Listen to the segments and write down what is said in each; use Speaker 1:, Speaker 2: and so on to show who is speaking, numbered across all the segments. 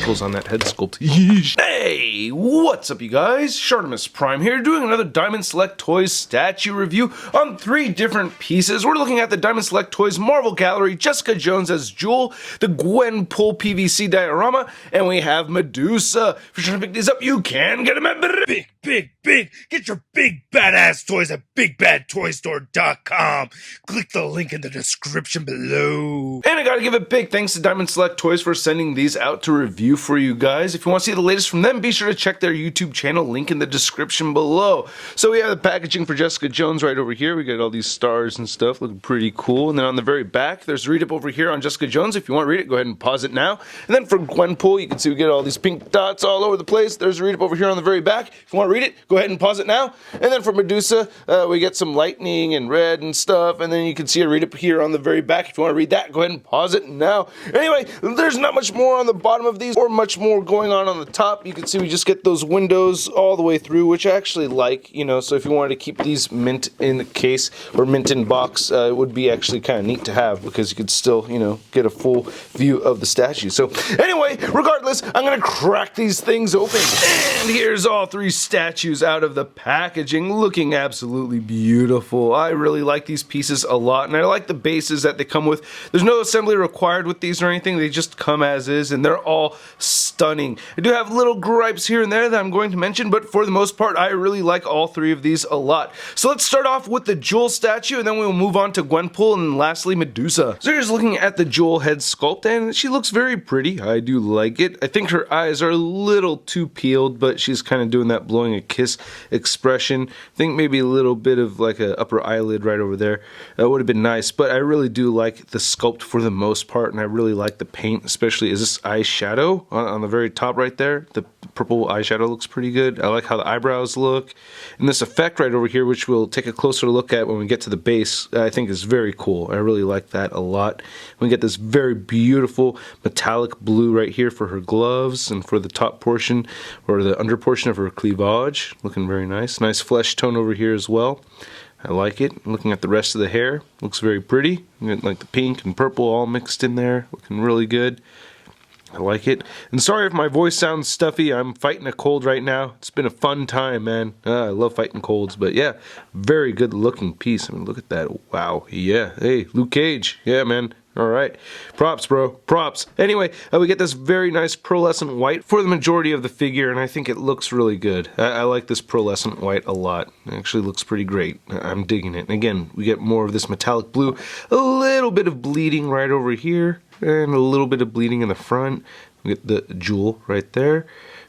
Speaker 1: wrinkles on that head sculpt. Yeesh. Hey, what's up you guys? ShartimusPrime here, doing another Diamond Select Toys statue review on 3 different pieces. We're looking at the Diamond Select Toys Marvel Gallery, Jessica Jones as Jewel, the Gwenpool PVC diorama, and we have Medusa. If you're trying to pick these up, you can get them at
Speaker 2: Big. Get your big badass toys at BigBadToyStore.com. Click the link in the description below.
Speaker 1: And I gotta give a big thanks to Diamond Select Toys for sending these out to review for you guys. If you want to see the latest from them, be sure to check their YouTube channel, link in the description below. So we have the packaging for Jessica Jones right over here. We got all these stars and stuff, looking pretty cool. And then on the very back, there's a read-up over here on Jessica Jones. If you want to read it, go ahead and pause it now. And then for Gwenpool, you can see we get all these pink dots all over the place. There's a read-up over here on the very back. If you want to read it, go ahead and pause it now. And then for Medusa, we get some lightning and red and stuff. And then you can see a read-up here on the very back. If you want to read that, go ahead and pause it now. Anyway, there's not much more on the bottom of these or much more going on the top. You can see we just get those windows all the way through, which I actually like, you know, so if you wanted to keep these mint in the case or mint in box, it would be actually kind of neat to have because you could still, you know, get a full view of the statue. So anyway, regardless, I'm going to crack these things open. And here's all 3 statues out of the packaging, looking absolutely beautiful. I really like these pieces a lot, and I like the bases that they come with. There's no assembly required with these or anything. They just come as is, and they're all stunning. I do have little gripes here and there that I'm going to mention, but for the most part, I really like all 3 of these a lot. So let's start off with the Jewel statue, and then we'll move on to Gwenpool, and lastly, Medusa. So here's looking at the Jewel head sculpt, and she looks very pretty. I do like it. I think her eyes are a little too peeled, but she's kind of doing that blowing a kiss expression. I think maybe a little bit of like a upper eyelid right over there. That would have been nice, but I really do like the sculpt for the most part, and I really like the paint, especially is this eyeshadow on the very top right there. The purple eyeshadow looks pretty good. I like how the eyebrows look. And this effect right over here, which we'll take a closer look at when we get to the base, I think is very cool. I really like that a lot. We get this very beautiful metallic blue right here for her gloves and for the top portion or the under portion of her cleavage. Looking very nice. Nice flesh tone over here as well. I like it. Looking at the rest of the hair, looks very pretty. You get like the pink and purple all mixed in there. Looking really good. I like it. And sorry if my voice sounds stuffy. I'm fighting a cold right now. It's been a fun time, man. I love fighting colds. But yeah, very good looking piece. I mean, look at that. Wow. Yeah. Hey, Luke Cage. Yeah, man. Alright, props bro, props. Anyway, we get this very nice pearlescent white for the majority of the figure, and I think it looks really good. I like this pearlescent white a lot. It actually looks pretty great. I'm digging it. And again, we get more of this metallic blue, a little bit of bleeding right over here, and a little bit of bleeding in the front. We get the jewel right there.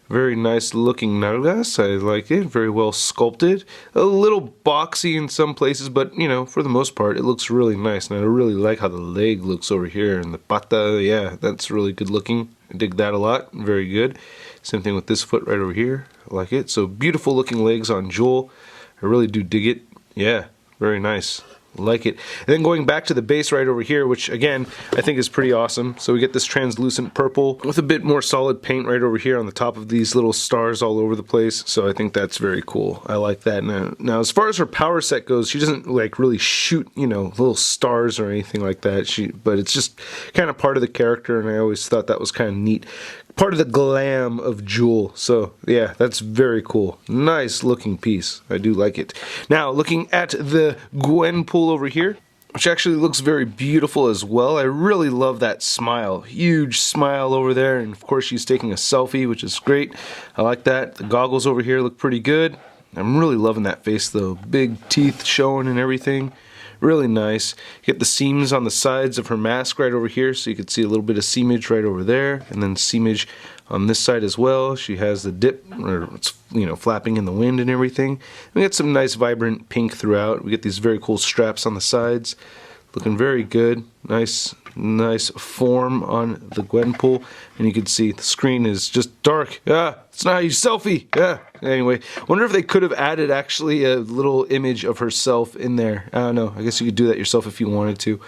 Speaker 1: Very nice looking nalgas. I like it. Very well sculpted. A little boxy in some places, but you know, for the most part, it looks really nice. And I really like how the leg looks over here and the pata. Yeah, that's really good looking. I dig that a lot. Very good. Same thing with this foot right over here. I like it. So beautiful looking legs on Jewel. I really do dig it. Yeah, very nice. Like it. And then going back to the base right over here, which again I think is pretty awesome. So we get this translucent purple with a bit more solid paint right over here on the top of these little stars all over the place. So I think that's very cool. I like that. Now as far as her power set goes, she doesn't like really shoot, you know, little stars or anything like that. But it's just kind of part of the character, and I always thought that was kind of neat. Part of the glam of Jewel. So yeah, that's very cool. Nice looking piece. I do like it. Now looking at the Gwenpool over here, which actually looks very beautiful as well. I really love that smile. Huge smile over there, and of course she's taking a selfie, which is great. I like that. The goggles over here look pretty good. I'm really loving that face though. Big teeth showing and everything. Really nice. You get the seams on the sides of her mask right over here, so you can see a little bit of seamage right over there, and then seamage on this side as well. She has the dip, or it's, you know, flapping in the wind and everything. We get some nice vibrant pink throughout. We get these very cool straps on the sides. Looking very good. Nice form on the Gwenpool, and you can see the screen is just dark. It's not a selfie. Anyway, wonder if they could have added actually a little image of herself in there. I don't know. I guess you could do that yourself if you wanted to.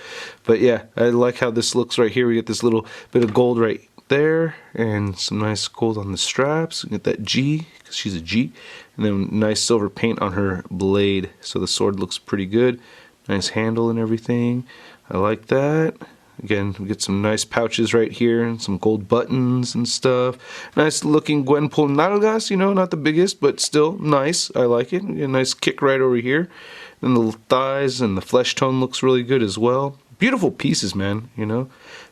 Speaker 1: But yeah, I like how this looks right here. We get this little bit of gold right there, and some nice gold on the straps. We get that G, because she's a G, and then nice silver paint on her blade. So the sword looks pretty good. Nice handle and everything. I like that. Again, we get some nice pouches right here and some gold buttons and stuff. Nice looking Gwenpool nalgas, you know, not the biggest, but still nice. I like it. A nice kick right over here. Then the thighs and the flesh tone looks really good as well. Beautiful pieces, man, you know.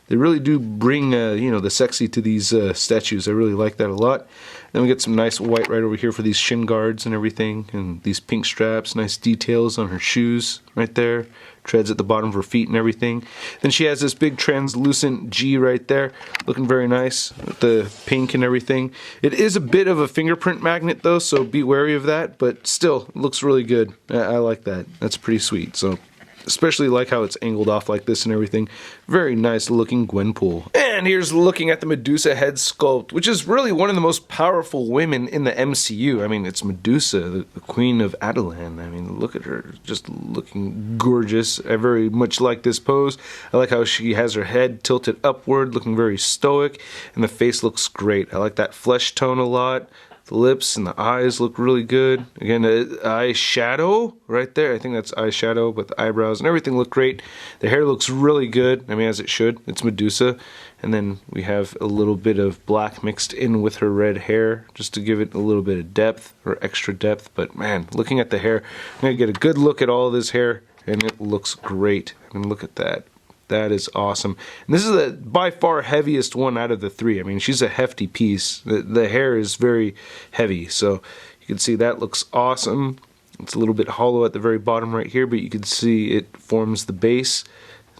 Speaker 1: They really do bring, you know, the sexy to these statues. I really like that a lot. Then we get some nice white right over here for these shin guards and everything. And these pink straps, nice details on her shoes right there. Treads at the bottom of her feet and everything. Then she has this big translucent G right there. Looking very nice with the pink and everything. It is a bit of a fingerprint magnet though, so be wary of that. But still, it looks really good. I like that. That's pretty sweet. So especially like how it's angled off like this and everything. Very nice looking Gwenpool. And here's looking at the Medusa head sculpt, which is really one of the most powerful women in the MCU. I mean, it's Medusa, the queen of Attilan. I mean, look at her, just looking gorgeous. I very much like this pose. I like how she has her head tilted upward, looking very stoic, and the face looks great. I like that flesh tone a lot. The lips and the eyes look really good. Again, eyeshadow right there. I think that's eyeshadow, but the eyebrows and everything look great. The hair looks really good. I mean, as it should. It's Medusa. And then we have a little bit of black mixed in with her red hair, just to give it a little bit of depth, or extra depth. But man, looking at the hair, I'm going to get a good look at all of this hair, and it looks great. I mean, look at that. That is awesome. And this is the by far heaviest one out of the three. I mean, she's a hefty piece. The hair is very heavy, so you can see that looks awesome. It's a little bit hollow at the very bottom right here, but you can see it forms the base.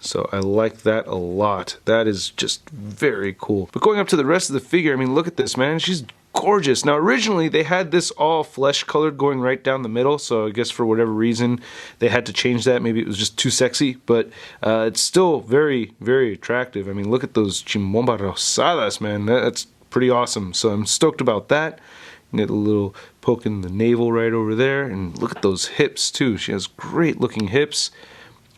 Speaker 1: So I like that a lot. That is just very cool. But going up to the rest of the figure, I mean, look at this, man. She's gorgeous. Now originally they had this all flesh colored going right down the middle, so I guess for whatever reason they had to change that. Maybe it was just too sexy, but it's still very, very attractive. I mean, look at those chimomba rosadas, man. That's pretty awesome. So I'm stoked about that. Get a little poke in the navel right over there, and look at those hips too. She has great looking hips.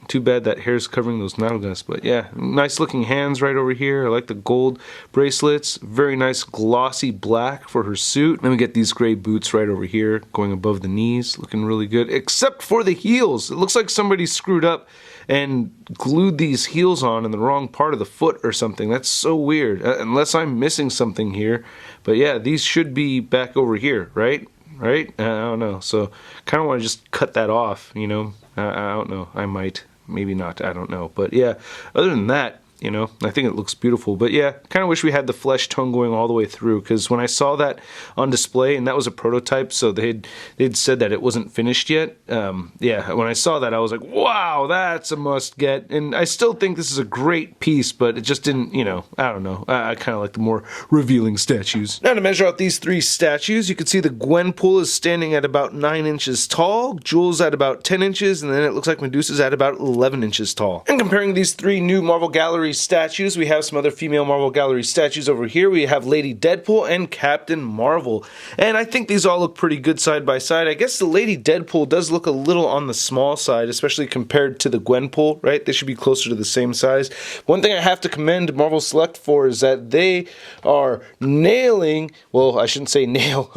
Speaker 1: Too bad that hair's covering those nalgas, but yeah, nice looking hands right over here. I like the gold bracelets. Very nice glossy black for her suit. Then we get these gray boots right over here going above the knees, looking really good, except for the heels. It looks like somebody screwed up and glued these heels on in the wrong part of the foot or something. That's so weird, unless I'm missing something here. But yeah, these should be back over here, right? I don't know. So kind of want to just cut that off, you know. I don't know. I might. Maybe not, I don't know. But yeah, other than that, you know, I think it looks beautiful. But yeah, kind of wish we had the flesh tone going all the way through, because when I saw that on display, and that was a prototype, so they'd said that it wasn't finished yet. Yeah, when I saw that, I was like, wow, that's a must get. And I still think this is a great piece, but it just didn't, you know, I don't know. I kind of like the more revealing statues. Now to measure out these three statues, you can see the Gwenpool is standing at about 9 inches tall, Jewel's at about 10 inches, and then it looks like Medusa's at about 11 inches tall. And comparing these three new Marvel Gallery statues, we have some other female Marvel Gallery statues over here. We have Lady Deadpool and Captain Marvel, and I think these all look pretty good side by side. I guess the Lady Deadpool does look a little on the small side, especially compared to the Gwenpool, right? They should be closer to the same size. One thing I have to commend Marvel Select for is that they are nailing, well, I shouldn't say nail,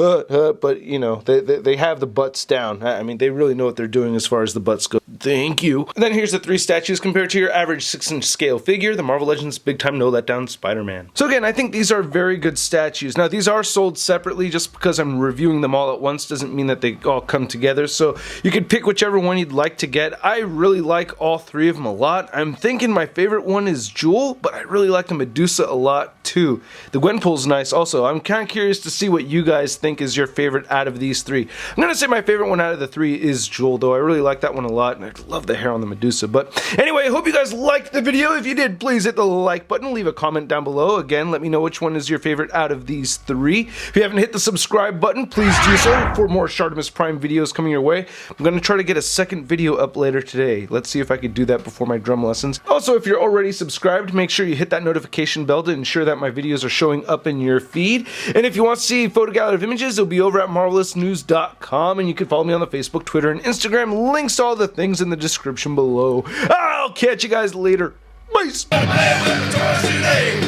Speaker 1: but you know, they have the butts down. I mean, they really know what they're doing as far as the butts go. Thank you. And then here's the three statues compared to your average 6-inch scale figure, the Marvel Legends Big Time No Letdown Spider-Man. So again, I think these are very good statues. Now, these are sold separately. Just because I'm reviewing them all at once doesn't mean that they all come together, so you could pick whichever one you'd like to get. I really like all three of them a lot. I'm thinking my favorite one is Jewel, but I really like the Medusa a lot too. The Gwenpool's nice also. I'm kind of curious to see what you guys think is your favorite out of these three. I'm going to say my favorite one out of the three is Jewel, though. I really like that one a lot, and I love the hair on the Medusa. But anyway, I hope you guys liked the video. If you did, please hit the like button, leave a comment down below. Again, let me know which one is your favorite out of these three. If you haven't hit the subscribe button, please do so for more ShartimusPrime videos coming your way. I'm going to try to get a second video up later today. Let's see if I could do that before my drum lessons. Also, if you're already subscribed, make sure you hit that notification bell to ensure that my videos are showing up in your feed. And if you want to see a photo gallery of images, it'll be over at marvelousnews.com, and you can follow me on the Facebook, Twitter, and Instagram. Links to all the things in the description below. I'll catch you guys later. Peace.
Speaker 2: I'm gonna play with my toys today.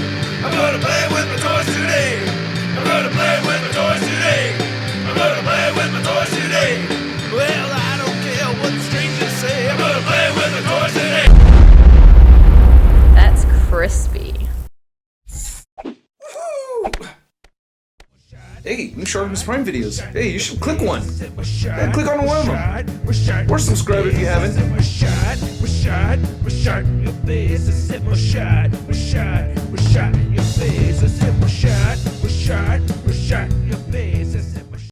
Speaker 2: I'm gonna play with my toys today. I'm gonna play with my toys today. I'm gonna play with my toys today. Well, I don't care what the strangers say. I'm gonna play with my toys today.
Speaker 3: That's
Speaker 1: Hey, new ShartimusPrime videos. Hey, you should click one. Yeah, click on one of them. Or subscribe if you haven't.
Speaker 2: Shot.